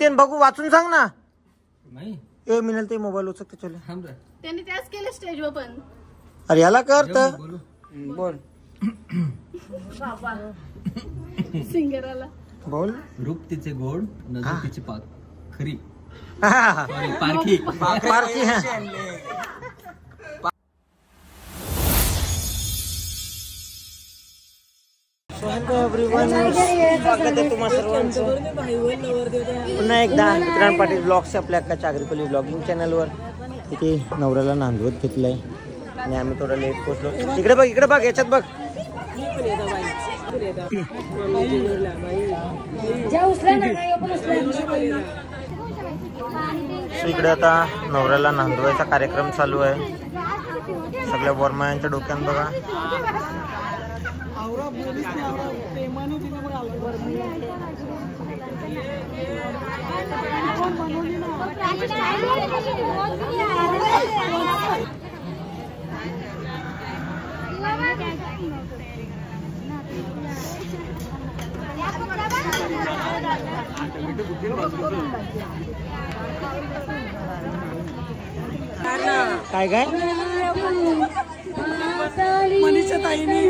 तेन बघू वाचून सांग ना. नाही ए मिनल ते मोबाईल उचक चल. त्यांनी त्याच केलं स्टेजवर पण. अरे याला कर तर बोल. सिंगराला बोल. रूप तिचे गोड नजर तिची पाक खरी पारखी पारखी. तुम्हा सर्वांचं पुन्हा एकदा विक्रांत पाटील ब्लॉग्स आपल्या अक्काच्या आग्रिकोली ब्लॉगिंग चॅनलवर. इथे नवऱ्याला नांदवत घेतलंय आणि आम्ही थोडं लेट पोहोचलो. इकडे बघ इकडे बघ याच्यात बघ. इकडे आता नवऱ्याला नांदवायचा कार्यक्रम चालू आहे. सगळ्या वरमायांच्या डोक्यात बघा. काय काय मनीषा बाईंनी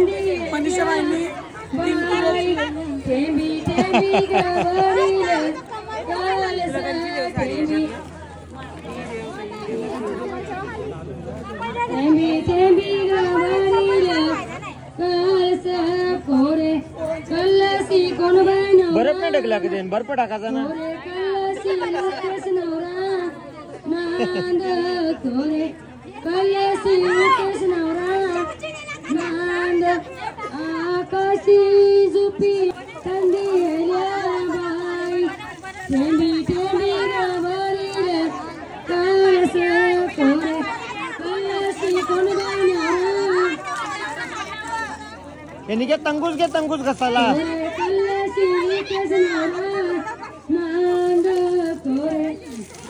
बर्फ नाही टाकला कधी. बर्फ टाकायचा ना. आकाशी झुपी थंडील्या बाई थेंबी थेंबी गाभरील कळस कोरे कळसी कोण बाईना. यांनी घे तंगूस घसाला. कळसी कृष्णरा नांद कोरे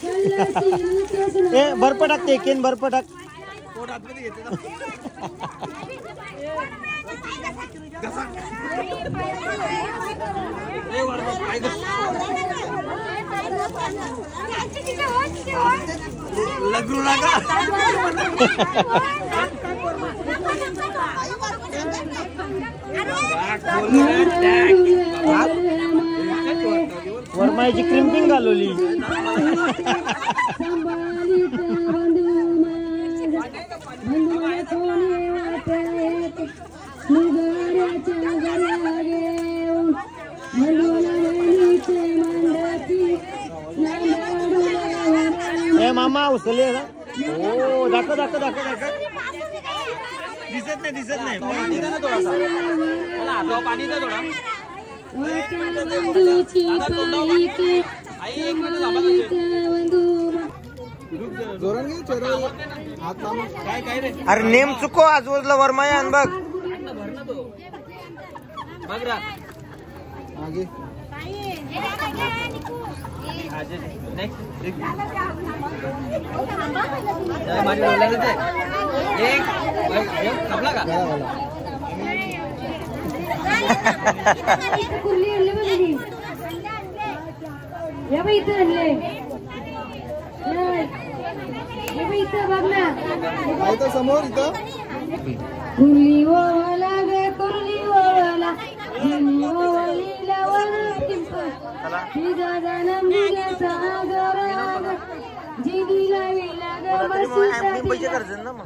कळसी कृष्ण. ए बर्फ टाकते केन बर्फ टाक. लगरू लागा. वरमाईची क्रिम्पिंग घालवली. ए मामा उचले ना. ओ दाखव दाखव दाखव दाखव. दिसत नाही पाणी द्या ना थोडासा. पाणी द्या थोडा. अरे नेम चुको आजूबाजूला वरमाया आण बघ. समोर इथं कुर्ली ओवाला ग कुर्ली ओवाला ओवालीला वरा टिंपल तुझा जन्म दिला सागराग जिनीला विला ग बसुसाठी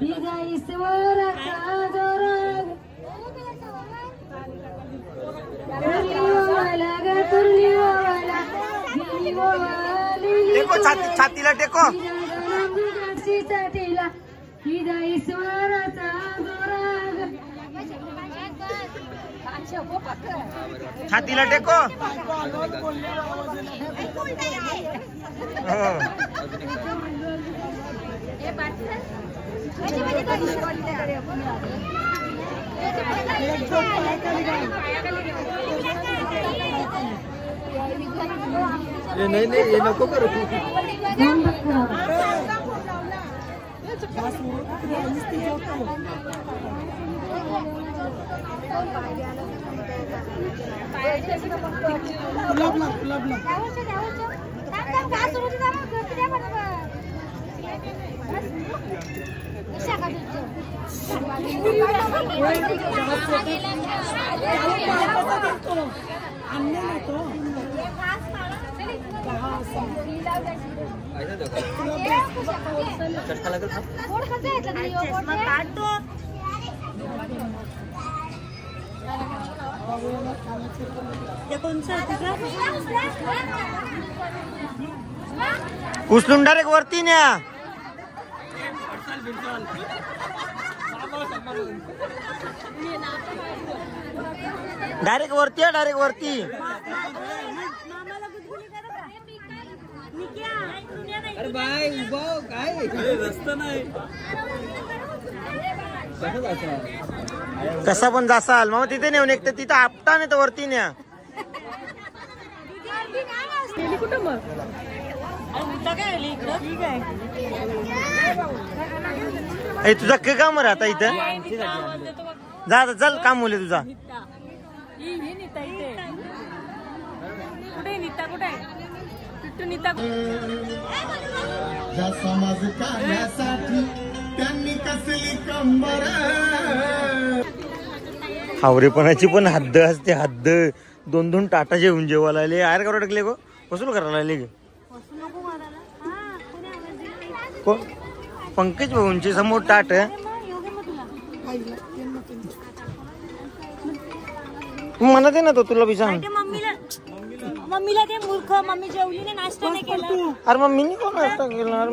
तुझा ईश्वरा सागराग कुर्ली ओवाला ग कुर्ली ओवाला जिनी ओवाली टेको छातीला टेको. छातीला तुझा ईश्वराचा गोराग छातीला टेको. नाही ये नको करू. उचलून डायरेक्ट वरती न्या. डायरेक्ट वरती आहे, डायरेक्ट वरती. अरे बाय उभा काय रस्ता नाही. कसा पण जासाल मग तिथे नेऊन एक तर तिथं आपटा नाही तर वरती न्या. तुझा काय काम राहता इथं. जा चल काम मुले तुझा. समाज करण्यासाठी त्यांनी कसली कंबर. हावरेपणाची पण हद्द असते, हद्द. 2-2 टाटा जेवून जेवायला आले. आयर करू टाकले गो, वसूल करायला आले गे. पंकज भाऊंचे समोर टाट. म्हणत आहे ना तो तुला बी सांग. मम्मीला ते मूर्ख मम्मी जेवली नाही, नाश्ता नाही केला. अरे मम्मीने कोण नाश्ता केला. अरे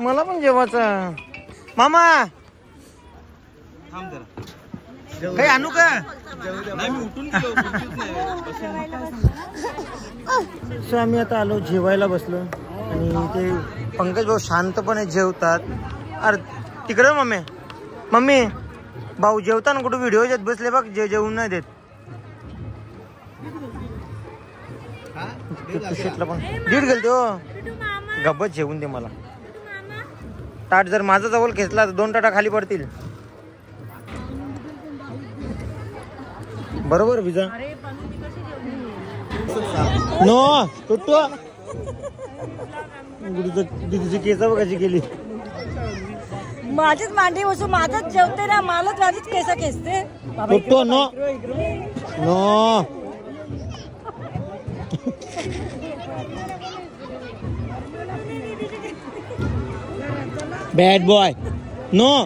मला पण जेवायचा. मामा काही आणू का. सो आम्ही आता आलो, जेवायला बसलो आणि ते पंकज भाऊ शांतपणे जेवतात. अरे तिकडे मम्मी भाऊ जेवताना कुठे व्हिडिओ येत बसले बघ, जेवून नाही देत. पण दीड गेलते हो. गब्बत जेवून दे मला. ताट जर माझा जवळ खेचला तर 2 टाटा खाली पडतील. बरोबर विजा. नो टुट्टू दीदीची केसा कशी केली. माझीच मांडी बसून माझंच जेवते ना, मलाच माझीच केसा खेचते. टुट्टू no no. Bad boy no.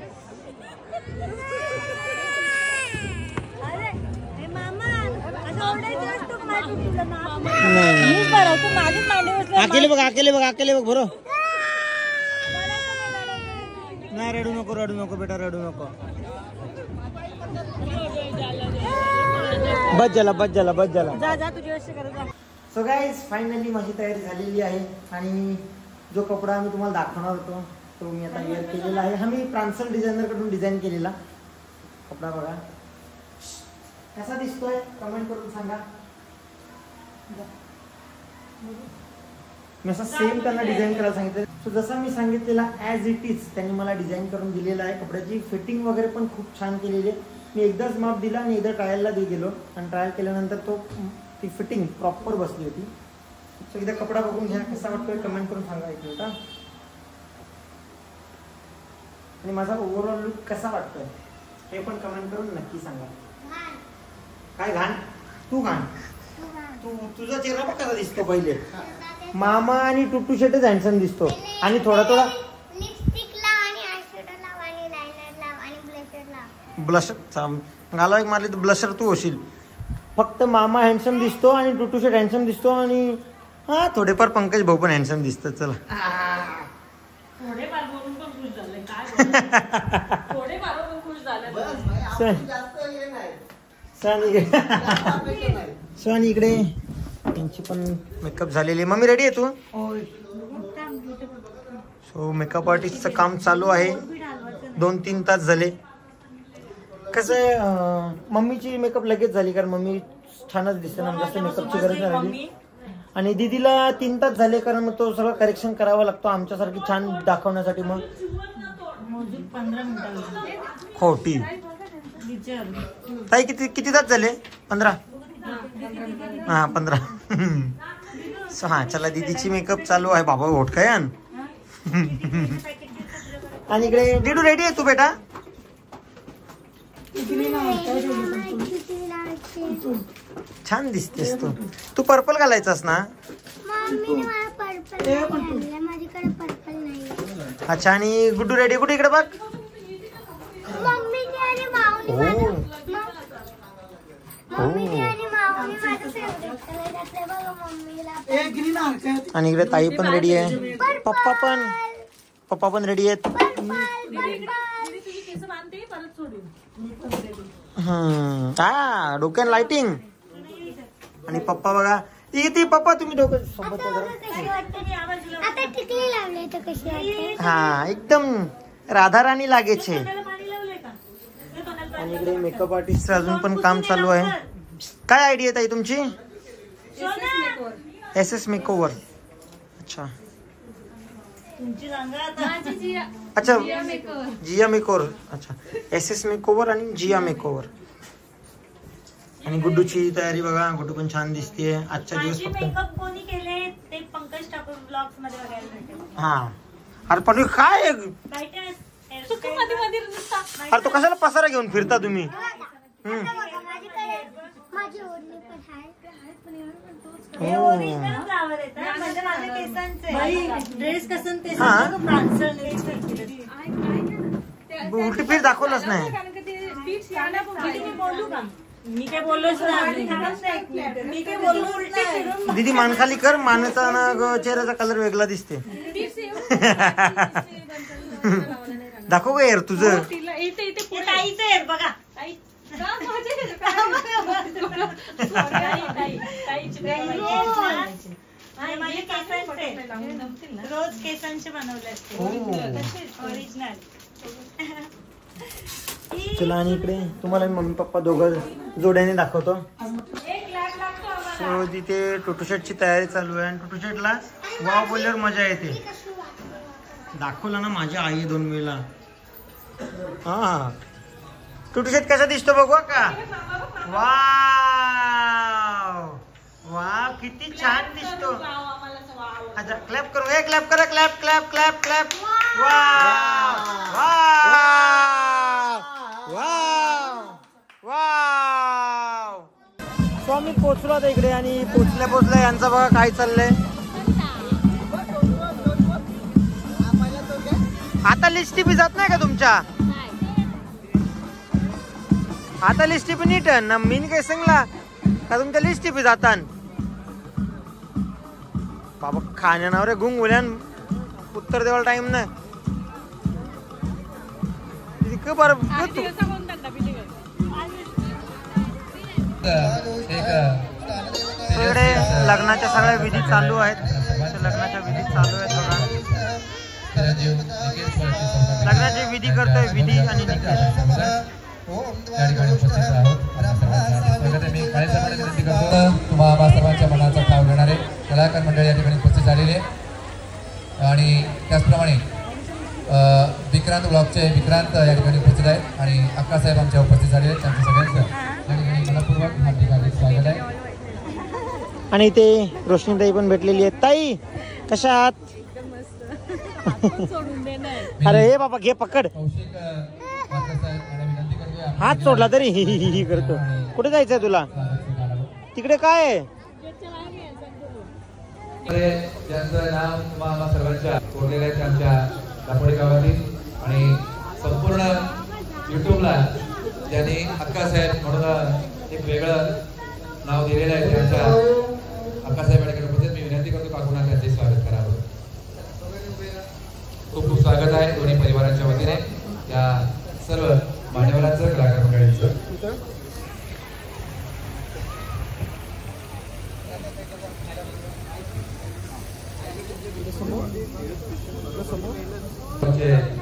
आकेले बघ बरो. नाही रडू नको बेटा, रडू नको. बस झाला. सो गाईज फायनली माझी तयारी झालेली आहे आणि जो कपडा आम्ही तुम्हाला दाखवणार होतो तो मी आता वेअर केलेला आहे. हा मी प्रांसल डिझायनर कडून डिझाईन केलेला कपडा. बघा कसा दिसतोय, कमेंट करून सांगा. मी असं सेम त्यांना डिझाईन करायला सांगितलं. सो जसं मी सांगितलेला ॲज इट इज त्यांनी मला डिझाईन करून दिलेला आहे. कपड्याची फिटिंग वगैरे पण खूप छान केलेली आहे. मी एकदाच माप दिला आणि एकदा ट्रायलला गेलो आणि ट्रायल केल्यानंतर ती फिटिंग प्रॉपर बसली होती. सो एकदा कपडा बघून घ्या, कसा वाटतोय कमेंट करून सांगा एक मिनिट. आणि माझा ओव्हरऑल लुक कसा वाटतोय हे पण कमेंट करून नक्की सांगा. काय घाण तू तुझा चेहरा पण कसा दिसतो. पहिले मामा आणि टुट्टू शेटच हँडसम दिसतो आणि थोडा लिपस्टिक लाव आणि आयशॅडो लाव आणि लायनर लाव आणि ब्लशर लाव. ब्लशर घाला एक मारली तर ब्लशर तू होशील. फक्त मामा हँडसम दिसतो आणि टुट्टू शेट हँडसम दिसतो आणि हा थोडेफार पंकज भाऊ पण हँडसम दिसतात. चला थोडेफार बोलून पण खुश झाले. काय थोडेफार पण खुश झाले. सण इकडे त्यांची पण मेकअप झालेली. मम्मी रेडी आहे तू. सो मेकअप आर्टिस्टचं काम चालू आहे. 2-3 तास झाले. कसं आहे मम्मीची मेकअप लगेच झाली कारण मम्मी छानच दिसते ना, जास्त मेकअपची गरज नाही. आणि दीदीला 3 तास झाले, कारण मग तो सगळं करेक्शन करावा लागतो आमच्यासारखी छान दाखवण्यासाठी. मग 15 मिनिटं खोटी ताई, किती तास झाले? 15. हा 15. हा चला, दीदीची मेकअप चालू आहे. बाबा होट काय आणि इकडे डिडू रेडी आहे तू बेटा? छान दिसतेस तू. तू पर्पल घालायचास ना? अच्छा. आणि गुड्डू रेडी? कुठे इकडे बघ. आणि इकडे ताई पण रेडी आहे, पप्पा पण रेडी आहेत. हा डोक्यान लाइटिंग. आणि पप्पा बघा, ती पप्पा तुम्ही डोकं सोबत. हा एकदम राधाराणी लागे छे. आणि इकडे मेकअप आर्टिस्ट अजून पण काम चालू आहे. काय आयडिया आहे ताई तुमची? SS makeover. अच्छा अच्छा, जिया मेकओव्हर. अच्छा, SS मेकओव्हर आणि जिया मेकओव्हर. आणि गुड्डूची तयारी बघा, गुड्डू पण छान दिसते. आजचा दिवस फक्त मेकअप कोणी केले ते पंकज ठाकूर ब्लॉग्स मध्ये बघायला भेटेल. हा. अरे पण काय, अरे तो कशाला पसारा घेऊन फिरता तुम्ही? उलटी फिर दाखवलंच नाही. मी काय बोललोच नाही. दीदी मान खाली कर, मानाचा ना चेहऱ्याचा कलर वेगळा दिसते. दाखव का यार तुझं. बघा रोज केसांचे बनवले ओरिजिनल. चला, आणि इकडे तुम्हाला मम्मी पप्पा दोघं जोड्याने दाखवतो. सो तिथे टोटोशेटची तयारी चालू आहे. आणि टोटोशेटला वाव बोलल्यावर मजा येते. दाखवलं ना माझी आई 2 वेळेला. हा टोटोशेट कसा दिसतो बघू का? वाव वाव, किती छान दिसतो. अच्छा क्लॅप करू. क्लॅप करा, clap clap clap clap. Wow wow wow. So आम्ही पोचलो आता इकडे. आणि पोचल्या यांचा बघा काय चाललंय. आता लिस्ट टिपी जात नाही का तुमच्या? आता लिस्ट टिपी नीट ना मीन काय सांगला का तुमच्या लिस्ट टिपी जातान? बाबा खाण्या नाव रे गुंग बोल्यान उत्तर देवाला टाइम नाही. बरं इकडे लग्नाच्या सगळ्या विधी चालू आहेत. लग्नाच्या विधी चालू आहेत बघा. लग्नाची विधी करतोय, विधी आणि निकाल. तुम्हा सर्वांच्या मनाचा ठाव घेणारे कलाकार मंडळ या ठिकाणी उपस्थित झालेले. आणि त्याचप्रमाणे विक्रांत ब्लॉगचे विक्रांत या ठिकाणी उपस्थित आहेत. आणि अक्कासाहेब आमच्या उपस्थित झालेले आहेत. त्यांचं सगळ्यांचं या ठिकाणी मनपूर्वक हार्दिक हार्दिक स्वागत आहे. आणि इथे रोशनीताई पण भेटलेली आहे. ताई कशा आहात? अरे हे बाबा घे पकड. हात सोडला तरी ही करतो. कुठे जायचंय तुला? तिकडे काय आहे? ज्यांचं नाव तुम्हाला सर्वांच्या कोरलेलं आहे आमच्या दापोडी गावातील. आणि संपूर्ण युट्यूबला ज्यांनी अक्कासाहेब म्हणून एक वेगळं नाव दिलेलं आहे, त्यांच्या अक्कासाहेब यांच्याकडे मी विनंती करतो काकूंना त्यांचे स्वागत करावं. खूप खूप स्वागत आहे दोन्ही परिवारांच्या वतीने या सर्व मान्यवरांचं, कलाकार मंडळींचं.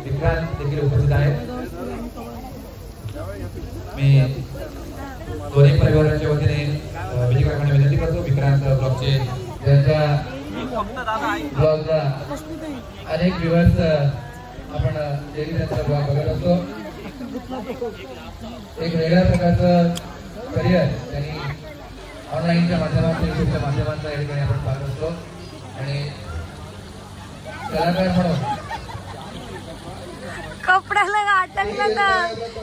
विक्रांत देखील उपस्थित आहेत. मी दोन्ही परिवारांच्या वतीने विजय काकांना विनंती करतो विक्रांत ब्लॉगचे ज्यांच्या ब्लॉगला अनेक व्ह्यूअर्स आपण डेली त्यांचा ब्लॉग बघत असतो. एक वेगळ्या प्रकारचं करिअर त्यांनी ऑनलाईनच्या माध्यमातून युट्यूबच्या माध्यमातून या ठिकाणी आपण पाहत असतो. आणि कलाकार म्हणून कपड्याला गाठल ना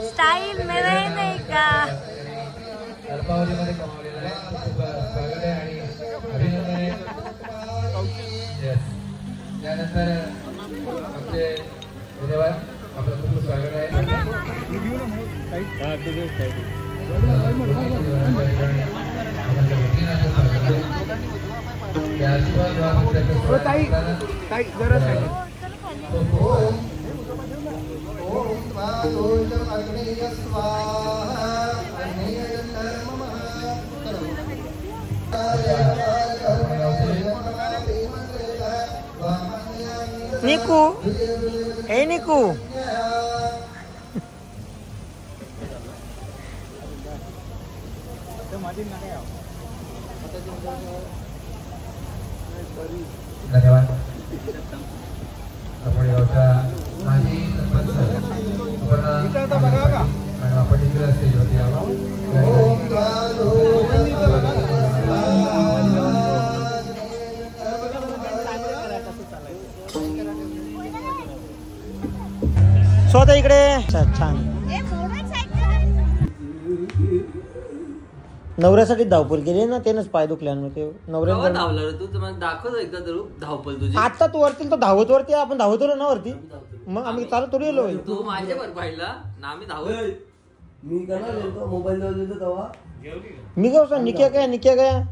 स्टाईल मिळाली नाही का अल्पावधीमध्ये कमावलेला आहे. खूप स्वागत आहे आणि अभिनंदन आहे. त्यानंतर आमचे धन्यवाद. आपलं खूप स्वागत आहे. निकू ए निकू धन्यवाद. आपण गावचा माजी सरपंच आपण इकडे स्टेजवरती स्वतः इकडे छान. नवऱ्यासाठी धावपळ केली ना, त्यानंच पाय दुखल्यानं ते नवऱ्याला धावला रे तू दाखव एकदा धावपळ तुझी. आता तू वरती तो धावत वरती आपण धावतो ना वरती, मग आम्ही चालू थोडी गेलो. तू माझ्यावर पाहिला ना आम्ही धावत. मी करणार मोबाईल तेव्हा मी काय निक्या काय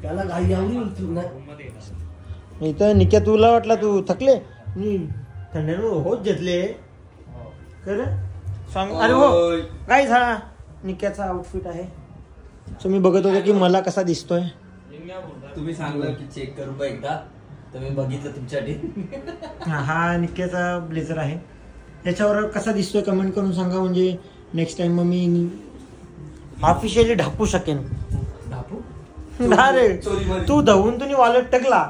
त्याला घाई आवडी नाही. इथं निक्या तुला वाटला तू थकले थंड्यानं होत घेतले कर सांग. अरे हो काय झाला निक्याचा आउटफिट आहे. सो मी बघत होतो की मला कसा दिसतोय. तुम्ही सांगलं की चेक करू का एकदा, तर मी बघितलं तुमच्यासाठी. हा निक्याचा ब्लेझर आहे. याच्यावर कसा दिसतोय कमेंट करून सांगा, म्हणजे नेक्स्ट टाइम मग मी ऑफिशियली ढापू शकेन. ढापू अरे तू धावून तुम्ही वॉलेट टकला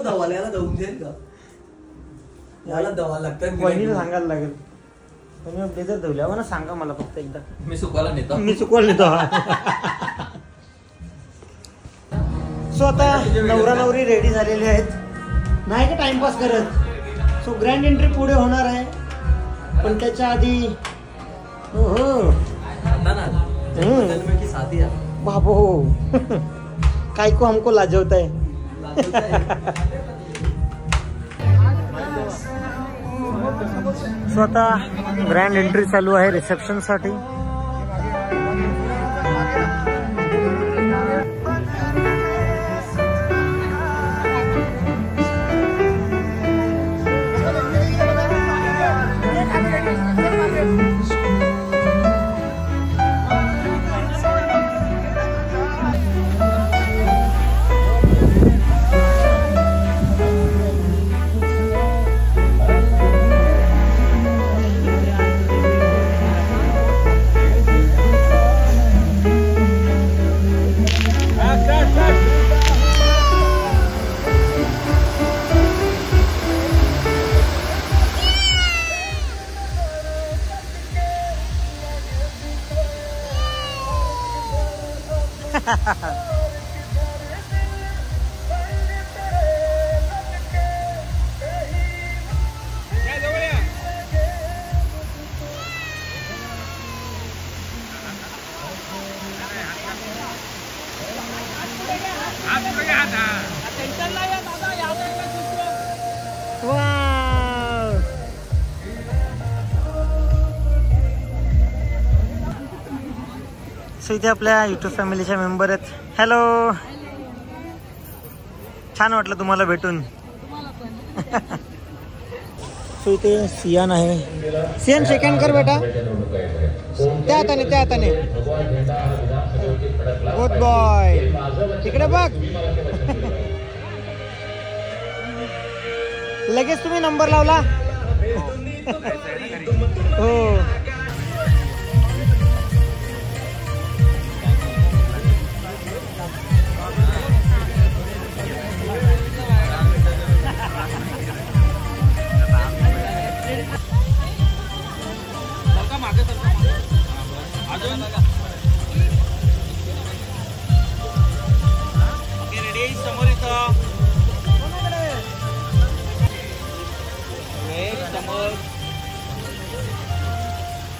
धावाला याला धावून देईल का, याला धावा लागतात. वहिनीला सांगायला लागेल तुम्ही ब्लेझर धुवल्या ना, सांगा मला फक्त एकदा. मी सुकवायला नेतो. सो आता नवरा नवरी रेडी झालेले आहेत, नाही का टाइमपास करत. सो ग्रँड एंट्री पुढे होणार आहे, पण त्याच्या आधी हो बाबो काय को हमको लाजवत आहे. सो आता ग्रँड एंट्री चालू आहे रिसेप्शन साठी. सो इथे आपल्या युट्यूब फॅमिलीच्या मेंबर आहेत. हॅलो, छान वाटलं तुम्हाला भेटून. सो इथे सियान आहे. सियान सेकंड कर बेटा, त्या हाताने गुड बॉय. इकडे बघ. लगेच तुम्ही नंबर लावला. हो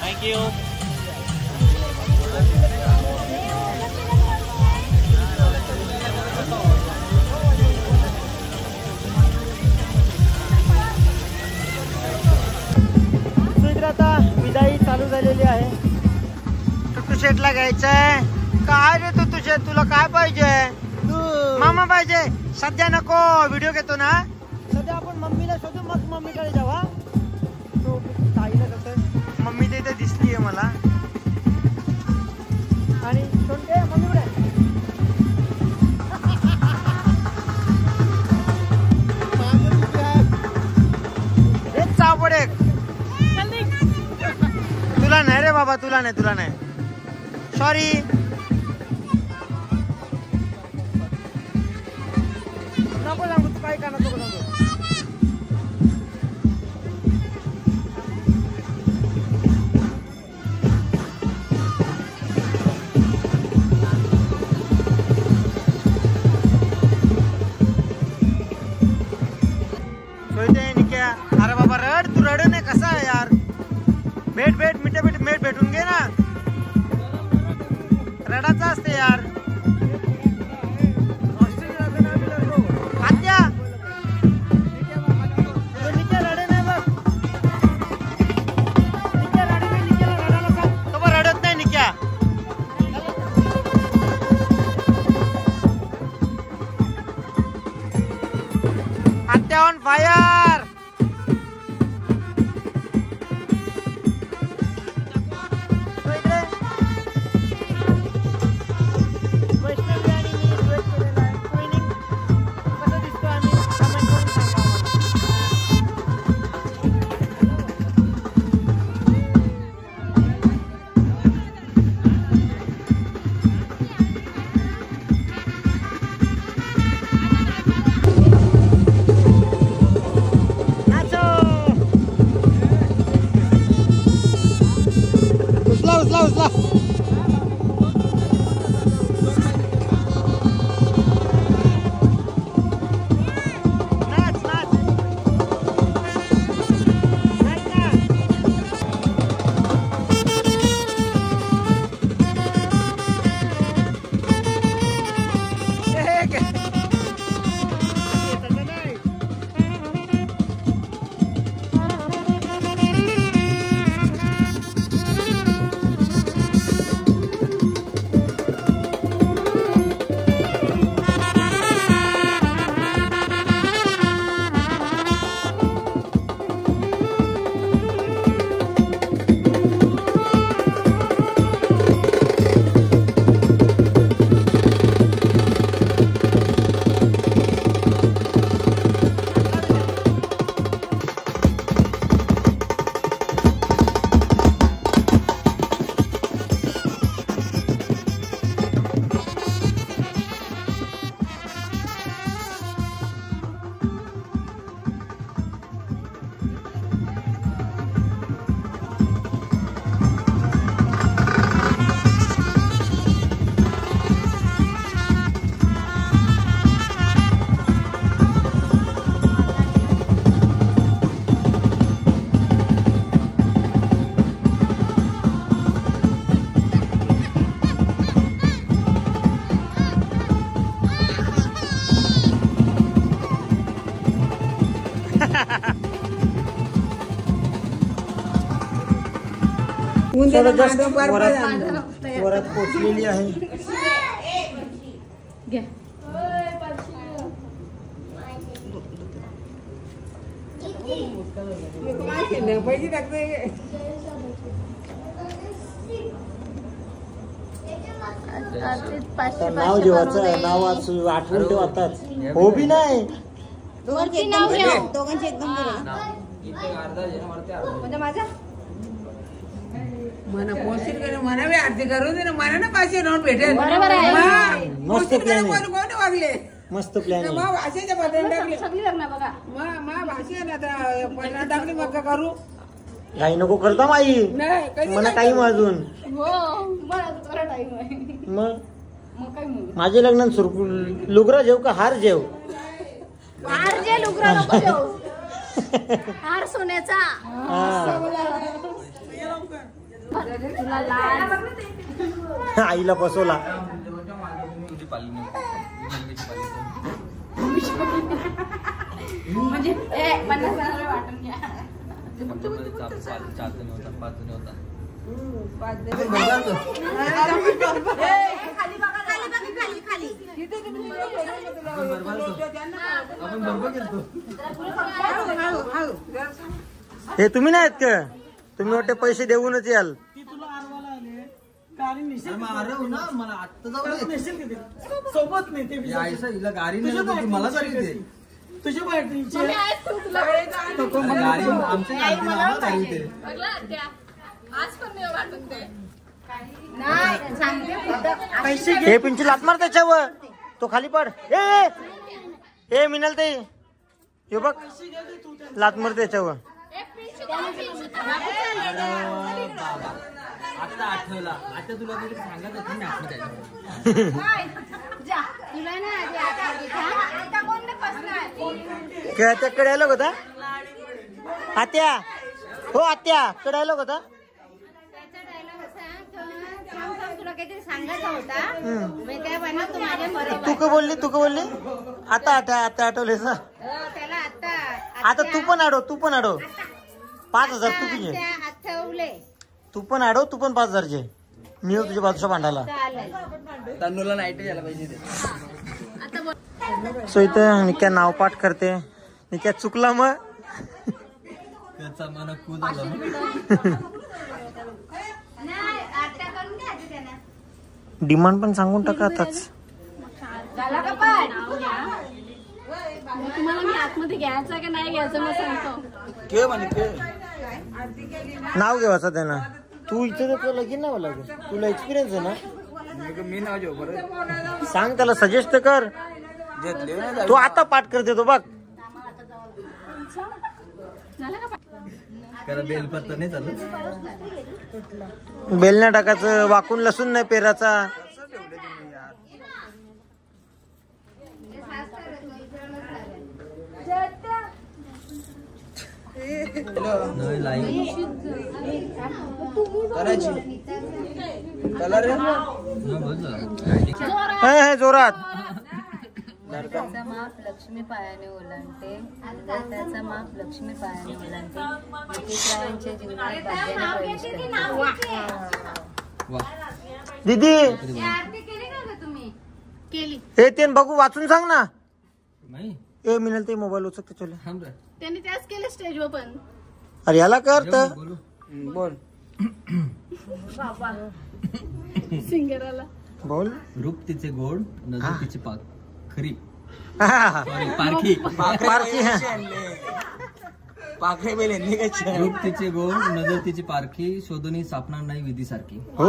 थँक्यू. आता विदाई चालू झालेली आहे. टुटू शेटला घ्यायचंय. काय रे टुटू शेट, तुला काय पाहिजे? मामा पाहिजे. सध्या नको, व्हिडिओ घेतो ना. सध्या आपण मम्मीला शोधू, मग मम्मीकडे जावा. तो ताईला कसं मम्मी ते इथे दिसलीये मला. आणि सोनटे मम्मी कुठे? एक चापड एक. तुला नाही रे बाबा, तुला नाही. सॉरी. नको सांगू, तू काय करणार नको सांगू. अरे बाबा रड, तू रड नाही. कसा आहे यार? भेट मेट भेटून घे ना. रडाचा असते यार. आत्या नित्या रडे नाही बघ. नित्या रडे नाही. नित्याला रडायला सांग. तो बघ रडत नाही नित्या. आत्या ऑन फायर. उचला. वरात पोचलेली आहे. नाव जेवायचं, नाव आठवून ठेव आताच. हो बी नाही दोघांची एकदम माझा मना पोस्टिंग करे मना भी आरती करू दे ना मना ना पाचशे नोट भेटेल. मस्त प्लॅन आहे. कोण वागले मस्त प्लॅन आहे. मग भाषेच्या बदल टाकले सगळी लग्न बघा मा भाषे ना आता पन्नास टाकली मग काय करू. काही नको करता माई नाही मला टाईम अजून. हो मला थोडा टाइम आहे. मग काय म्हणू माझे लग्न सुरू. लुगरा जेव का हार जेव? हार जे लुगरा नको जेव. हार सोन्याचा. आईला फसवला. तुझी पाली नाही. म्हणजे 50 वाटून घ्या. हे तुम्ही नाही आहेत का? तुम्ही वाटते पैसे देऊनच याल. सोबत नाही ते गाडी नाही मला गाडी तुझ्या बैटरीची हे पिंची लात मार त्याच्यावर. तो खाली पड. ए मिनल ते हे बघ लात मार त्याच्यावर. आता आठवला. आता तुला सांगत होती मी त्याकडे आलो होता आत्या. हो आत्या कडे आलो होता. तुला काहीतरी सांगायचा होता. तू का बोलली आता आठवलेस ना. त्याला आता तू पण आडो 5,000 तू घे. तू पण 5,000चे. मी येऊ तुझ्या बाजूच्या भांडाला. तन्नूला नाईट यायला पाहिजे. सो इथं निक्या नाव पाठ करते. निक्या चुकला मग त्याचा मन कूद आला. डिमांड पण सांगून टाका आताच. तुम्हाला मी आतमध्ये घ्यायचं का नाही घ्यायचं मग सांगतो. नाव घेवायचं त्यांना. तू इथे तुला लगीन नाव लागेल. तुला एक्सपिरियन्स आहे ना. मी नाव घेऊ बरं. सांग त्याला सजेस्ट कर. तू आता पाठ करते तो बघ. बेलपत्ता नाही चालत. बेल नाही टाकायचं. वाकून लसूण नाही पेराचा. जोरात. त्याचा माप लक्ष्मी पायाने ओलांडते. त्याचा माप लक्ष्मी पायाने ओलांडते. ब्रिटिशरायांच्या जीवनात भाग्याने प्रवेश करते. दीदी हे ते बघू वाचून सांग ना. ए मिनल ते मोबाईल उचक चल. त्यांनी त्याच केलं स्टेजवर पण. अरे याला कर तर बोल. सिंगराला बोल. रूप तिचे गोड नजर तिची खरी पारखी पाखरे बेले रूप तिचे गोड नजर तिची पारखी शोधून सापणार नाही विधी सारखी. हो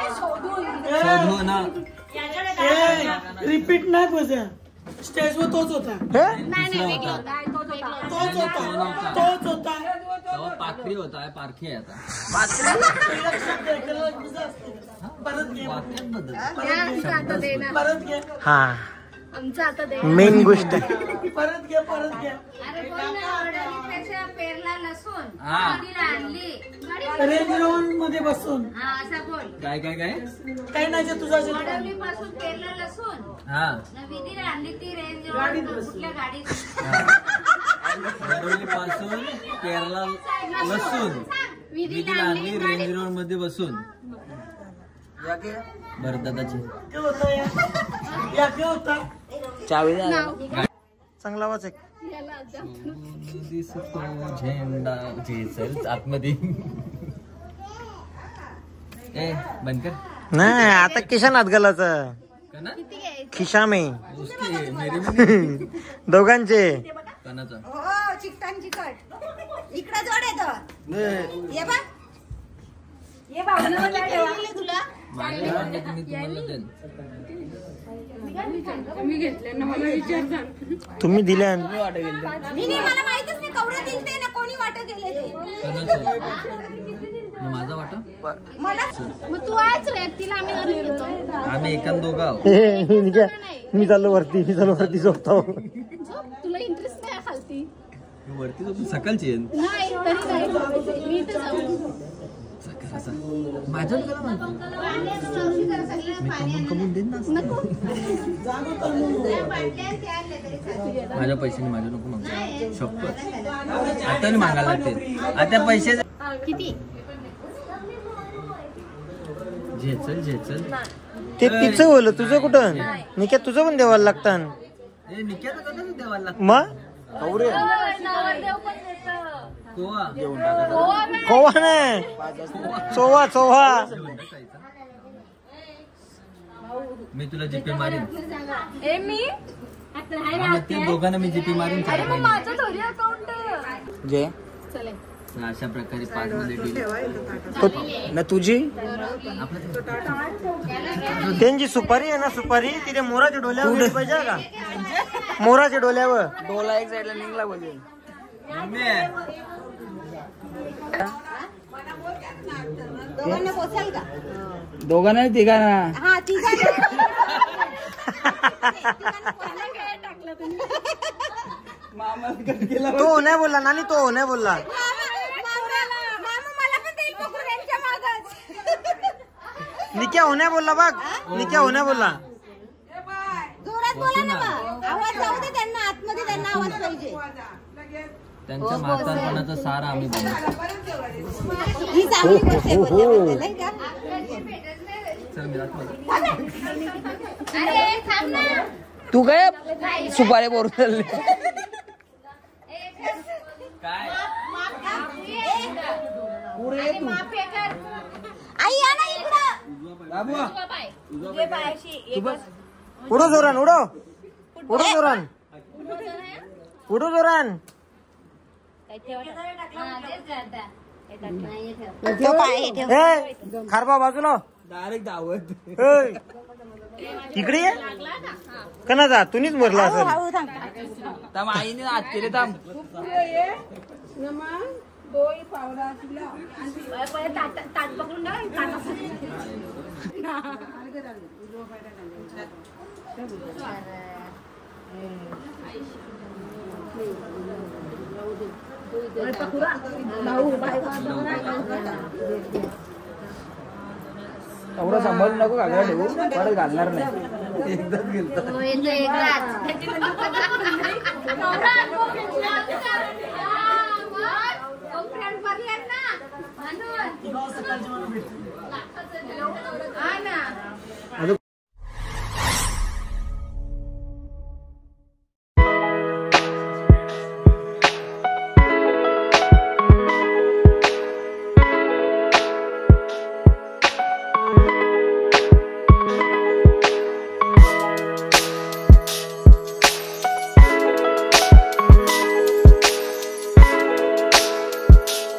शोधू ना. रिपीट नाही बजा. स्टेजवर तोच होता. तोच होता. पाखरी होता पारखी आहे आता. परत घे. हा आमचं आता दे. मेन गोष्ट. परत घे. पेरला लसूण रेंज रोवर मध्ये बसून. काय काही नाही तुझा पासून पेरला लसूण. हा विधी आणली ती रेंज रोवर कुठल्या गाडीत. पासून केरला लसूण विधी आणली रेंज रोड मध्ये बसून. बरं दादाची चावी चांगला आवाज आहे. दिसतो झेंडा झेल आतमध्ये. ए बंद कर. नाही आता किशान हात घालायचं. खिशा मे दोघांचे. कोणाचा चिकटान चिकट इकडे जोड येतो. ये बा ये भावना तुला मी घेतले ना. मला विचार तुम्ही दिल्या. मला माहितच नाही. कवडा दिलते ना कोणी वाटत गेले. माझा वाटा मला मग तू आहेच रे. तिला आम्ही घरी घेतो. आम्ही एकान दोघा आहोत. मी चाललो वरती झोपतो. तुला इंटरेस्ट नाही खालती. वरती झोपून सकाळची नाही तरी नाही मी तर जाऊ माझ्या मी कमवून देईन ना माझ्या पैशाने माझ्या नको मागू शपथ आता नाही मागायला लागते आता पैसे किती झेचल ते तिचं बोल तुझं कुठं निक्या तुझं पण द्यावायला लागतं देवाला लागतं मग कोवा नाही चोवा चोवा मी तुला जीपे मारीन मी ते दोघांना मी जीपे मारीन माझं थोडी अकाउंट जे अशा प्रकारे 5 मध्ये डील ना तुझी त्यांची सुपारी आहे ना सुपारी तिथे मोराच्या डोल्यावर गेली पाहिजे का मोराच्या डोल्यावर डोला एक साईडला निघला बोलले दोघांना पोचाल का दोघांना तिघांना हा तो नाही बोलला नानी तो नाही बोलला निक्या होण्या बोलला बघ निक्या होण्या बोलला जोरात बोला ना बा. आवाज जाऊ दे त्यांना आतमध्ये त्यांना आवाज पाहिजे त्यांच्या म्हातारपणाचा सारा आम्ही बनवतो ही चांगली गोष्ट आहे बोलल्याबद्दल, नाही का? चल मी जातो. अरे थांब ना. तू काय सुपारी बोलून चालले काय आई या ना इकडं. उडो जोरान उडो उडो जोरान उडो जोरान खारबा बाजूला डायरेक्ट दावत इकडे ये कना जा तुम्हीच भरला असेल तम आईने हात केले तम ताट पकडून एवढं सांभाळून नको घालणार ठेवू परत घालणार नाही एकदाच गेलतो एकदाच